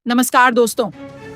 नमस्कार दोस्तों।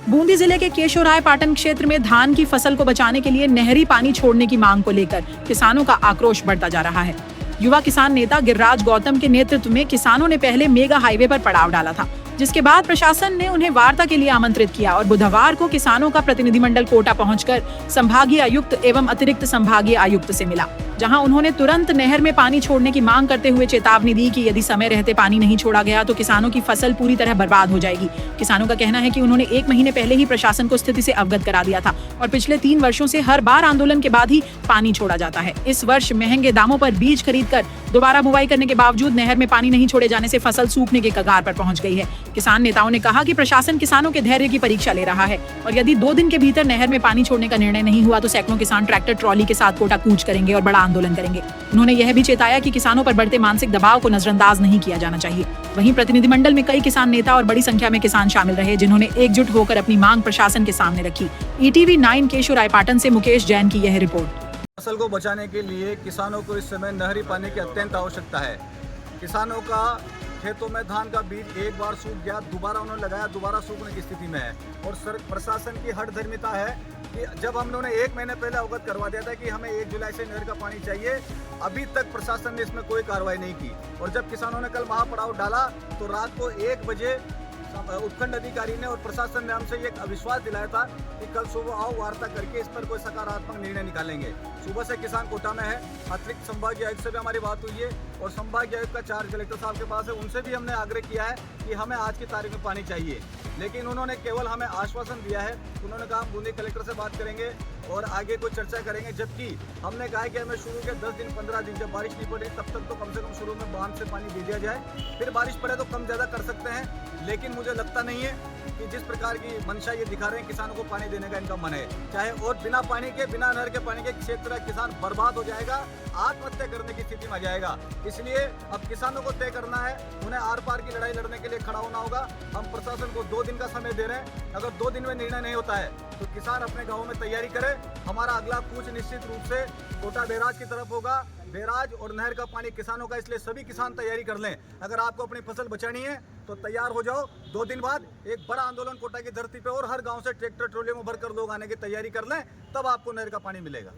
बूंदी जिले के केशोराय पाटन क्षेत्र में धान की फसल को बचाने के लिए नहरी पानी छोड़ने की मांग को लेकर किसानों का आक्रोश बढ़ता जा रहा है। युवा किसान नेता गिरिराज गौतम के नेतृत्व में किसानों ने पहले मेगा हाईवे पर पड़ाव डाला था, जिसके बाद प्रशासन ने उन्हें वार्ता के लिए आमंत्रित किया और बुधवार को किसानों का प्रतिनिधिमंडल कोटा पहुंचकर संभागीय आयुक्त एवं अतिरिक्त संभागीय आयुक्त से मिला, जहां उन्होंने तुरंत नहर में पानी छोड़ने की मांग करते हुए चेतावनी दी कि यदि समय रहते पानी नहीं छोड़ा गया तो किसानों की फसल पूरी तरह बर्बाद हो जाएगी। किसानों का कहना है कि उन्होंने 1 महीने पहले ही प्रशासन को स्थिति से अवगत करा दिया था और पिछले 3 वर्षों से हर बार आंदोलन के बाद ही पानी छोड़ा जाता है। इस वर्ष महंगे दामों पर बीज खरीदकर दोबारा बुवाई करने के बावजूद नहर में पानी नहीं छोड़े जाने से फसल सूखने के कगार पर पहुंच गई है। किसान नेताओं ने कहा कि प्रशासन किसानों के धैर्य की परीक्षा ले रहा है और यदि 2 दिन के भीतर नहर में पानी छोड़ने का निर्णय नहीं हुआ तो सैकड़ों किसान ट्रैक्टर ट्रॉली के साथ कोटा कूच करेंगे और बड़ा आंदोलन करेंगे। उन्होंने यह भी चेताया कि किसानों पर बढ़ते मानसिक दबाव को नजरअंदाज नहीं किया जाना चाहिए। वहीं प्रतिनिधिमंडल में कई किसान नेता और बड़ी संख्या में किसान शामिल रहे, जिन्होंने एकजुट होकर अपनी मांग प्रशासन के सामने रखी। ETV 9 केशोराय पाटन से मुकेश जैन की यह रिपोर्ट। फसल को बचाने के लिए किसानों को इस समय नहरी पानी की अत्यंत आवश्यकता है। किसानों का खेतों में धान का बीज एक बार सूख गया, दोबारा उन्होंने लगाया, दोबारा सूखने की स्थिति में है। और प्रशासन की हठधर्मिता है कि जब हम लोगों ने 1 महीने पहले अवगत करवा दिया था कि हमें 1 जुलाई से नहर का पानी चाहिए, अभी तक प्रशासन ने इसमें कोई कार्रवाई नहीं की। और जब किसानों ने कल महापड़ाव डाला तो रात को 1 बजे उपखंड अधिकारी ने और प्रशासन ने हमसे एक अविश्वास दिलाया था कि कल सुबह आओ, वार्ता करके इस पर कोई सकारात्मक निर्णय निकालेंगे। सुबह से किसान कोटा में है। अतिरिक्त संभागीय आयुक्त से भी हमारी बात हुई है और संभागीय आयुक्त का चार्ज कलेक्टर साहब के पास है, उनसे भी हमने आग्रह किया है कि हमें आज की तारीख में पानी चाहिए, लेकिन उन्होंने केवल हमें आश्वासन दिया है। उन्होंने कहा हम बूंदी कलेक्टर से बात करेंगे और आगे कोई चर्चा करेंगे, जबकि हमने कहा है कि हमें शुरू के 10 दिन 15 दिन जब बारिश नहीं पड़े तब तक तो कम से कम शुरू में बांध से पानी दे दिया जाए, फिर बारिश पड़े तो कम ज़्यादा कर सकते हैं। लेकिन मुझे लगता नहीं है कि जिस प्रकार की मंशा ये दिखा रहे हैं किसानों को पानी देने का इनका मन है, चाहे और बिना पानी के, बिना नहर के पानी के क्षेत्र किसान बर्बाद हो जाएगा, आत्महत्या करने की स्थिति में आ जाएगा। इसलिए अब किसानों को तय करना है, उन्हें आर पार की लड़ाई लड़ने के लिए खड़ा होना होगा। हम प्रशासन को 2 दिन का समय दे रहे हैं। अगर 2 दिन में निर्णय नहीं होता है तो किसान अपने गाँव में तैयारी करे। हमारा अगला कूच निश्चित रूप से कोटा बैराज की तरफ होगा। बैराज और नहर का पानी किसानों का, इसलिए सभी किसान तैयारी कर लें। अगर आपको अपनी फसल बचानी है तो तैयार हो जाओ। 2 दिन बाद एक बड़ा आंदोलन कोटा की धरती पे और हर गांव से ट्रैक्टर ट्रॉली में भरकर लोग आने की तैयारी कर लें, तब आपको नहर का पानी मिलेगा।